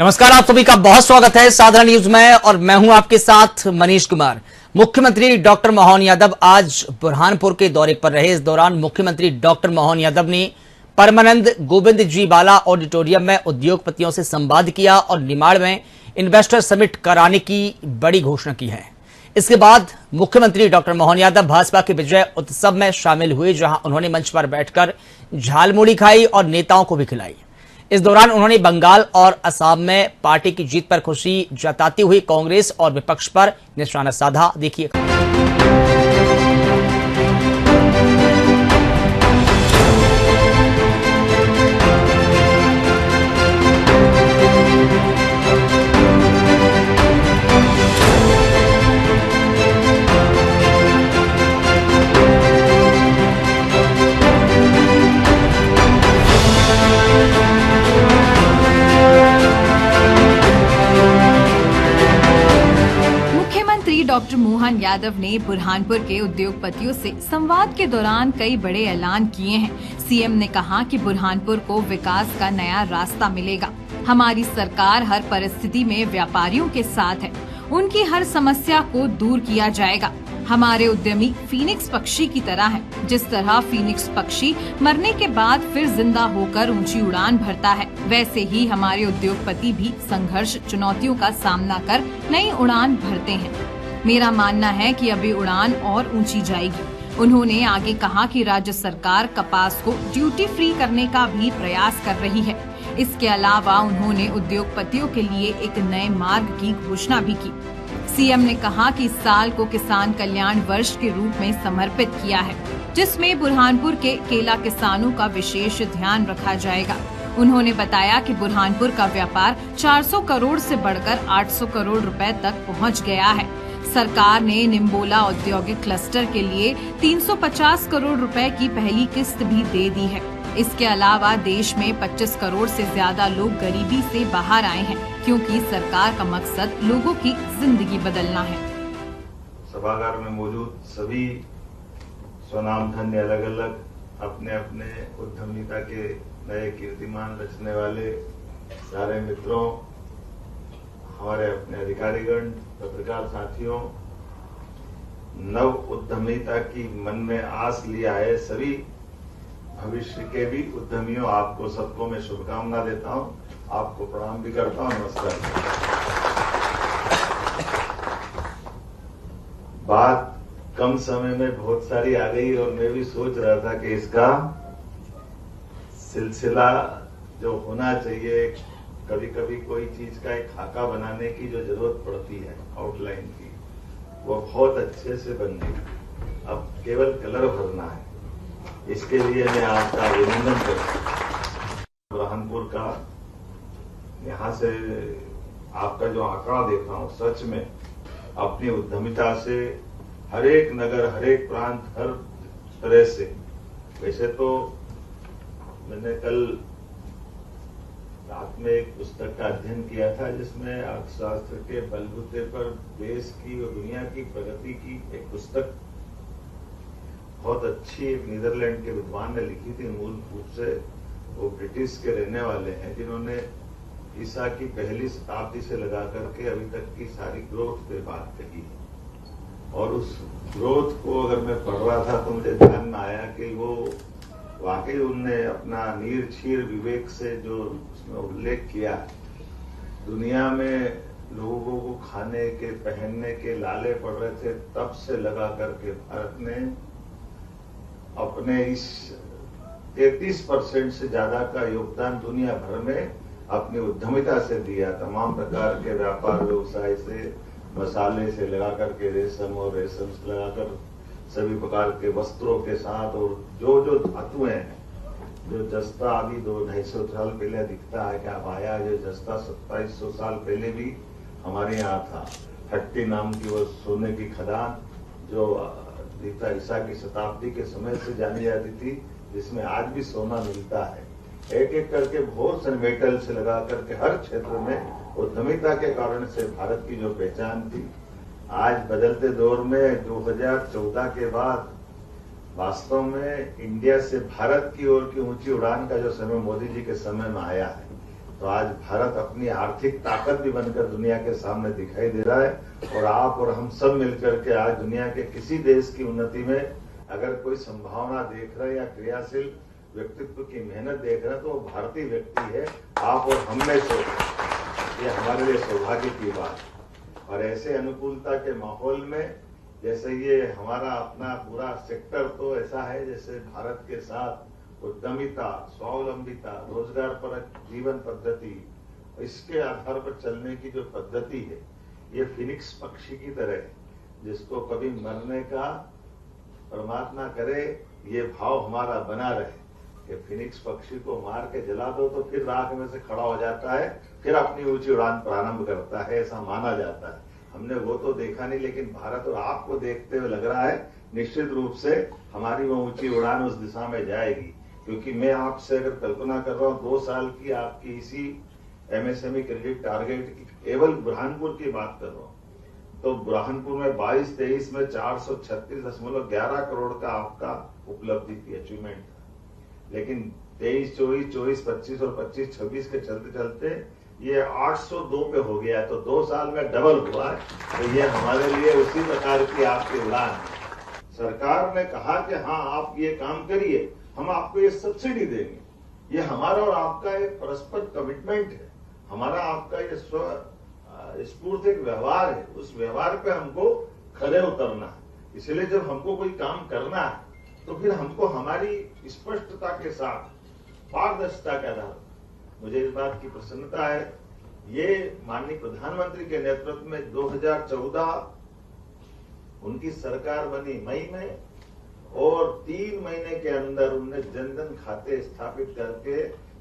नमस्कार, आप सभी का बहुत स्वागत है साधारण न्यूज में और मैं हूं आपके साथ मनीष कुमार। मुख्यमंत्री डॉक्टर मोहन यादव आज बुरहानपुर के दौरे पर रहे। इस दौरान मुख्यमंत्री डॉक्टर मोहन यादव ने परमानंद गोविंद जी बाला ऑडिटोरियम में उद्योगपतियों से संवाद किया और निमाड़ में इन्वेस्टर समिट कराने की बड़ी घोषणा की है। इसके बाद मुख्यमंत्री डॉक्टर मोहन यादव भाजपा के विजय उत्सव में शामिल हुए, जहां उन्होंने मंच पर बैठकर झालमुड़ी खाई और नेताओं को भी खिलाई। इस दौरान उन्होंने बंगाल और असम में पार्टी की जीत पर खुशी जताती हुई कांग्रेस और विपक्ष पर निशाना साधा। देखिए। डॉक्टर मोहन यादव ने बुरहानपुर के उद्योगपतियों से संवाद के दौरान कई बड़े ऐलान किए हैं। सीएम ने कहा कि बुरहानपुर को विकास का नया रास्ता मिलेगा। हमारी सरकार हर परिस्थिति में व्यापारियों के साथ है, उनकी हर समस्या को दूर किया जाएगा। हमारे उद्यमी फीनिक्स पक्षी की तरह हैं। जिस तरह फीनिक्स पक्षी मरने के बाद फिर जिंदा होकर ऊंची उड़ान भरता है, वैसे ही हमारे उद्योगपति भी संघर्ष चुनौतियों का सामना कर नई उड़ान भरते हैं। मेरा मानना है कि अभी उड़ान और ऊंची जाएगी। उन्होंने आगे कहा कि राज्य सरकार कपास को ड्यूटी फ्री करने का भी प्रयास कर रही है। इसके अलावा उन्होंने उद्योगपतियों के लिए एक नए मार्ग की घोषणा भी की। सीएम ने कहा कि इस साल को किसान कल्याण वर्ष के रूप में समर्पित किया है, जिसमें बुरहानपुर के केला किसानों का विशेष ध्यान रखा जाएगा। उन्होंने बताया कि बुरहानपुर का व्यापार 400 करोड़ से बढ़कर 800 करोड़ रुपए तक पहुंच गया है। सरकार ने निम्बोला औद्योगिक क्लस्टर के लिए 350 करोड़ रुपए की पहली किस्त भी दे दी है। इसके अलावा देश में 25 करोड़ से ज्यादा लोग गरीबी से बाहर आए हैं, क्योंकि सरकार का मकसद लोगों की जिंदगी बदलना है। सभागार में मौजूद सभी स्वनाम धन्य अलग अलग अपने अपने उद्यमिता के नए कीर्तिमान रचने वाले सारे मित्रों, हमारे अपने अधिकारीगण, पत्रकार साथियों, नव उद्यमिता की मन में आस लिए आए सभी भविष्य के भी उद्यमियों, आपको सबको मैं शुभकामना देता हूं। आपको प्रणाम भी करता हूं। नमस्कार। बात कम समय में बहुत सारी आ गई और मैं भी सोच रहा था कि इसका सिलसिला जो होना चाहिए, कभी कभी कोई चीज का एक खाका बनाने की जो जरूरत पड़ती है, आउटलाइन की, वो बहुत अच्छे से बन गई। अब केवल कलर भरना है। इसके लिए मैं आपका अभिनंदन करता हूं। बुरहानपुर का यहाँ से आपका जो आंकड़ा देख रहा हूं, सच में अपनी उद्यमिता से हर एक नगर, हर एक प्रांत, हर तरह से। वैसे तो मैंने कल रात में एक पुस्तक का अध्ययन किया था, जिसमें अर्थशास्त्र के बलबूते पर देश की और दुनिया की प्रगति की एक पुस्तक बहुत अच्छी एक नीदरलैंड के विद्वान ने लिखी थी। मूल रूप से वो ब्रिटिश के रहने वाले हैं, जिन्होंने ईसा की पहली शताब्दी से लगा करके अभी तक की सारी ग्रोथ पे बात कही। और उस ग्रोथ को अगर मैं पढ़ रहा था तो मुझे ध्यान में आया कि वो वाकई उनने अपना नीर छीर विवेक से जो उसमें उल्लेख किया, दुनिया में लोगों को खाने के, पहनने के लाले पड़ रहे थे, तब से लगा करके भारत ने अपने इस 33% से ज्यादा का योगदान दुनिया भर में अपनी उद्यमिता से दिया। तमाम प्रकार के व्यापार व्यवसाय से, मसाले से लगा करके रेशम और रेशम से लगाकर सभी प्रकार के वस्त्रों के साथ, और जो जो धातुएं हैं, जो जस्ता अभी 200-250 साल पहले दिखता है कि अब आया, जो जस्ता 2700 साल पहले भी हमारे यहाँ था। हट्टी नाम की वो सोने की खदान जो ईसा की शताब्दी के समय से जानी जाती थी, जिसमें आज भी सोना मिलता है। एक एक करके बहुत से मेटल से लगा करके हर क्षेत्र में उद्यमिता के कारण से भारत की जो पहचान थी, आज बदलते दौर में 2014 के बाद वास्तव में इंडिया से भारत की ओर की ऊंची उड़ान का जो समय मोदी जी के समय में आया है, तो आज भारत अपनी आर्थिक ताकत भी बनकर दुनिया के सामने दिखाई दे रहा है। और आप और हम सब मिलकर के आज दुनिया के किसी देश की उन्नति में अगर कोई संभावना देख रहे हैं या क्रियाशील व्यक्तित्व की मेहनत देख रहे हैं तो वो भारतीय व्यक्ति है, आप और हम में से। ये हमारे लिए सौभाग्य की बात। और ऐसे अनुकूलता के माहौल में जैसे ये हमारा अपना पूरा सेक्टर तो ऐसा है जैसे भारत के साथ उद्यमिता, स्वावलंबिता, रोजगार पर जीवन पद्धति, इसके आधार पर चलने की जो पद्धति है ये फिनिक्स पक्षी की तरह है, जिसको कभी मरने का परमात्मा करे ये भाव हमारा बना रहे कि फिनिक्स पक्षी को मार के जला दो तो फिर राख में से खड़ा हो जाता है, फिर अपनी ऊंची उड़ान प्रारंभ करता है, ऐसा माना जाता है। हमने वो तो देखा नहीं, लेकिन भारत और आपको देखते हुए लग रहा है निश्चित रूप से हमारी वो ऊंची उड़ान उस दिशा में जाएगी। क्योंकि मैं आपसे अगर कल्पना कर रहा हूँ 2 साल की आपकी इसी एमएसएमई क्रेडिट टारगेट की केवल बुरहानपुर की बात कर रहा हूँ, तो बुरहानपुर में 22-23 में 436.11 करोड़ का आपका उपलब्धि थी, अचीवमेंट था। लेकिन 23-24, 24-25 और 25-26 के चलते चलते ये 802 पे हो गया, तो 2 साल में डबल हुआ है। तो ये हमारे लिए उसी प्रकार की आपकी उड़ान है। सरकार ने कहा कि हाँ आप ये काम करिए, हम आपको ये सब्सिडी देंगे। ये हमारा और आपका एक परस्पर कमिटमेंट है, हमारा आपका ये स्फूर्त एक व्यवहार है। उस व्यवहार पे हमको खरे उतरना है। इसलिए जब हमको कोई काम करना है तो फिर हमको हमारी स्पष्टता के साथ पारदर्शिता के आधार, मुझे इस बात की प्रसन्नता है ये माननीय प्रधानमंत्री के नेतृत्व में 2014 उनकी सरकार बनी मई में, और 3 महीने के अंदर उन्होंने जनधन खाते स्थापित करके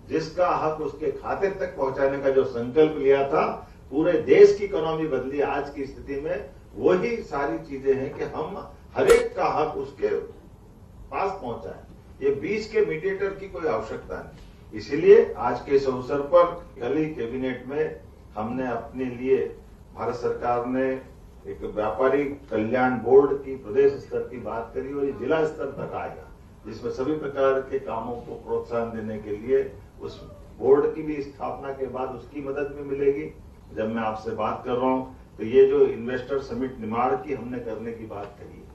जिसका हक उसके खाते तक पहुंचाने का जो संकल्प लिया था, पूरे देश की इकोनॉमी बदली। आज की स्थिति में वही सारी चीजें हैं कि हम हरेक का हक उसके पास पहुंचाएं। ये बीच के मीडिएटर की कोई आवश्यकता नहीं। इसीलिए आज के इस अवसर पर कल ही कैबिनेट में हमने अपने लिए, भारत सरकार ने एक व्यापारी कल्याण बोर्ड की प्रदेश स्तर की बात करी और ये जिला स्तर तक आएगा, जिसमें सभी प्रकार के कामों को प्रोत्साहन देने के लिए उस बोर्ड की भी स्थापना के बाद उसकी मदद भी मिलेगी। जब मैं आपसे बात कर रहा हूं तो ये जो इन्वेस्टर समिट निमाड़ की हमने करने की बात करी है,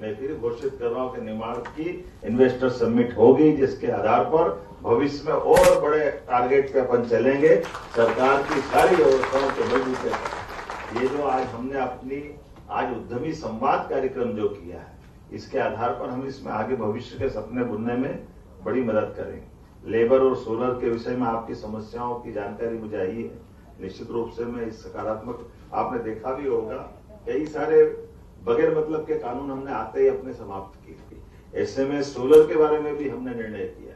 मैं फिर घोषित कर रहा हूं कि निमाड़ की इन्वेस्टर समिट होगी, जिसके आधार पर भविष्य में और बड़े टारगेट पे अपन चलेंगे। सरकार की सारी व्यवस्थाओं के बलबूते ये जो आज हमने अपनी आज उद्यमी संवाद कार्यक्रम जो किया है, इसके आधार पर हम इसमें आगे भविष्य के सपने बुनने में बड़ी मदद करेंगे। लेबर और सोलर के विषय में आपकी समस्याओं की जानकारी मुझे आई है, निश्चित रूप से मैं इस सकारात्मक, आपने देखा भी होगा कई सारे बगैर मतलब के कानून हमने आते ही अपने समाप्त किए। ऐसे में सोलर के बारे में भी हमने निर्णय किया।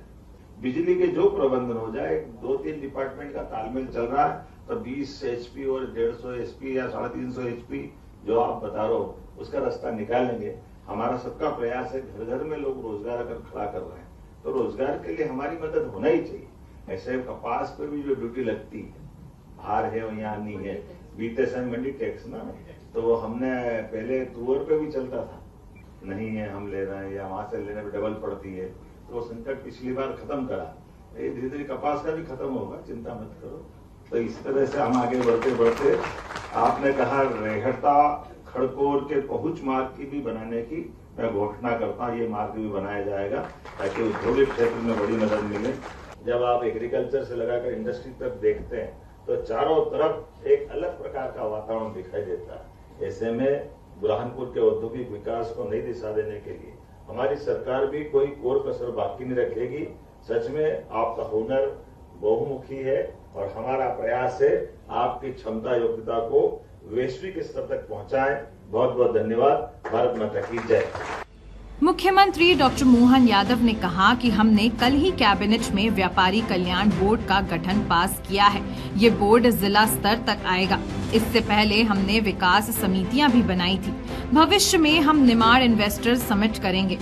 बिजली के जो प्रबंधन हो जाए, 2-3 डिपार्टमेंट का तालमेल चल रहा है, तो 20 HP और 150 HP या 350 HP जो आप बता रहे हो उसका रास्ता निकालेंगे। हमारा सबका प्रयास है, घर घर में लोग रोजगार अगर खड़ा कर रहे हैं तो रोजगार के लिए हमारी मदद होना ही चाहिए। ऐसे कपास पे भी जो ड्यूटी लगती है, बाहर है और यहाँ नहीं है, बीते समय मंडी टैक्स ना, तो वो हमने पहले तुअर पे भी चलता था, नहीं है हम ले रहे हैं या वहां से लेने पे डबल पड़ती है, तो वो संकट पिछली बार खत्म करा। धीरे धीरे कपास का भी खत्म होगा, चिंता मत करो। तो इस तरह से हम आगे बढ़ते बढ़ते, आपने कहा रेहटा खड़कोर के पहुंच मार्ग की भी बनाने की मैं घोषणा करता हूँ। ये मार्ग भी बनाया जाएगा ताकि औद्योगिक क्षेत्र में बड़ी मदद मिले। जब आप एग्रीकल्चर से लगाकर इंडस्ट्री तक देखते हैं तो चारों तरफ एक अलग प्रकार का वातावरण दिखाई देता है। ऐसे में बुरहानपुर के औद्योगिक विकास को नई दिशा देने के लिए हमारी सरकार भी कोई कोर कसर बाकी नहीं रखेगी। सच में आपका हुनर बहुमुखी है और हमारा प्रयास है आपकी क्षमता योग्यता को वैश्विक स्तर तक पहुंचाएं। बहुत बहुत धन्यवाद। भारत माता की जय। मुख्यमंत्री डॉक्टर मोहन यादव ने कहा कि हमने कल ही कैबिनेट में व्यापारी कल्याण बोर्ड का गठन पास किया है। ये बोर्ड जिला स्तर तक आएगा। इससे पहले हमने विकास समितियां भी बनाई थी। भविष्य में हम निमाड़ इन्वेस्टर समिट करेंगे।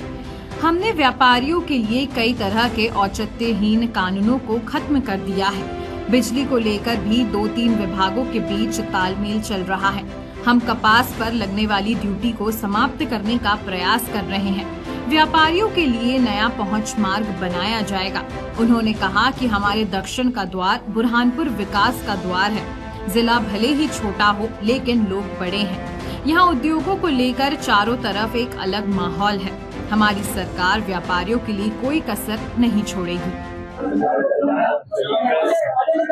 हमने व्यापारियों के लिए कई तरह के औचित्यहीन कानूनों को खत्म कर दिया है। बिजली को लेकर भी 2-3 विभागों के बीच तालमेल चल रहा है। हम कपास पर लगने वाली ड्यूटी को समाप्त करने का प्रयास कर रहे हैं। व्यापारियों के लिए नया पहुंच मार्ग बनाया जाएगा। उन्होंने कहा कि हमारे दक्षिण का द्वार बुरहानपुर विकास का द्वार है। जिला भले ही छोटा हो लेकिन लोग बड़े हैं। यहाँ उद्योगों को लेकर चारों तरफ एक अलग माहौल है। हमारी सरकार व्यापारियों के लिए कोई कसर नहीं छोड़ेगी।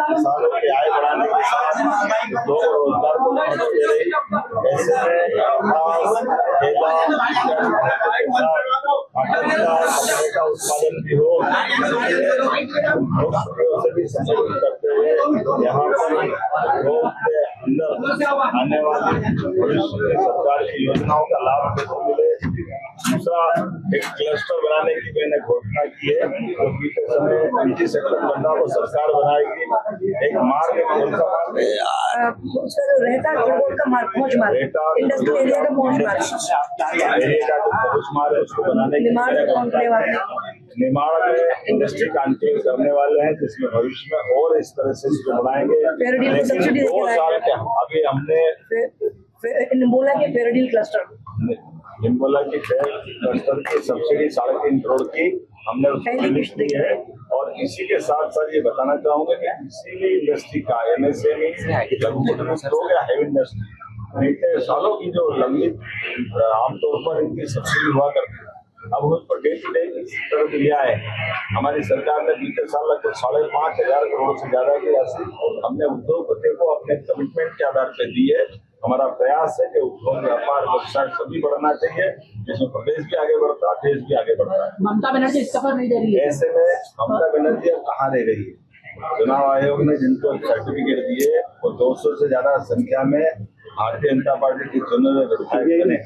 किसानों की आय बढ़ाने के साथ लोग रोजगार को बढ़ावा दे रही है। ऐसे में कपड़े का उत्पादन भी हो, से भी संबोधित करते हुए यहाँ पर लोग के अंदर आने वाली भविष्य में सरकार की योजनाओं का लाभ को मिले। दूसरा, एक क्लस्टर बनाने की मैंने घोषणा की है, जो बीते समय निजी सेक्टर बंदा को सरकार बनाएगी। एक मार्ग रहता का पहुंच मार्ग, इंडस्ट्रियल एरिया का पहुंच मार्ग है, उसको बनाने की निर्माण में इंडस्ट्री कांटेक्ट करने वाले हैं, जिसमें भविष्य में और इस तरह से इसको बनाएंगे। 2 साल के अभी हमने निम्बोला के फेरेडिल क्लस्टर निम्बोला की क्लस्टर की सब्सिडी 3.5 करोड़ की हमने उसकी लिस्ट दी है। और इसी के साथ साथ ये बताना चाहूंगा कि किसी भी इंडस्ट्री का MSME हो गया हैवी इंडस्ट्री, बीते सालों की जो लंबी आमतौर पर इनकी सब्सिडी हुआ करती है, अब उस पर डे टू डे तरफ लिया है। हमारी सरकार ने बीते साल लगभग 5,500 करोड़ से ज्यादा की राशि हमने उद्योगपतियों को अपने कमिटमेंट के आधार पर दी है। हमारा प्रयास है कि उद्योग, व्यापार, व्यवसाय सभी बढ़ना चाहिए, जिसमें प्रदेश भी आगे बढ़ता है, देश भी आगे बढ़ता है। ममता बनर्जी इस्तीफा नहीं दे रही है। ऐसे में ममता बनर्जी अब कहाँ रह रही है? चुनाव आयोग ने जिनको सर्टिफिकेट दिए वो 200 से ज्यादा संख्या में भारतीय जनता पार्टी के चुने विधायक बने।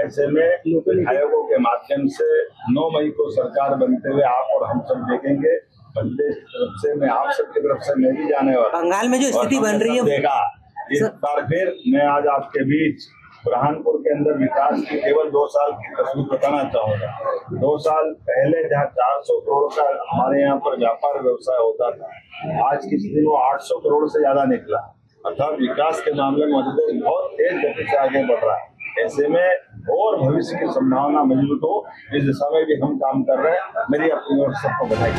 ऐसे में विधायकों के माध्यम से 9 मई को सरकार बनते हुए आप और हम सब देखेंगे। प्रदेश की तरफ से, मैं आप सबकी तरफ से मैं भी जाने वाला बंगाल में जो स्थिति बन रही है देखा। इस बार फिर मैं आज आपके बीच बुरहानपुर के अंदर विकास की केवल 2 साल की तस्वीर बताना चाहूंगा। 2 साल पहले जहाँ 400 करोड़ का हमारे यहाँ पर व्यापार व्यवसाय होता था, आज की स्थिति वो 800 करोड़ से ज्यादा निकला। अर्थात विकास के मामले में मध्य प्रदेश बहुत तेज गति से आगे बढ़ रहा है। ऐसे में और भविष्य की संभावना मजबूत हो, इस दिशा में भी हम काम कर रहे हैं। मेरी अपनी ओर सबको बधाई।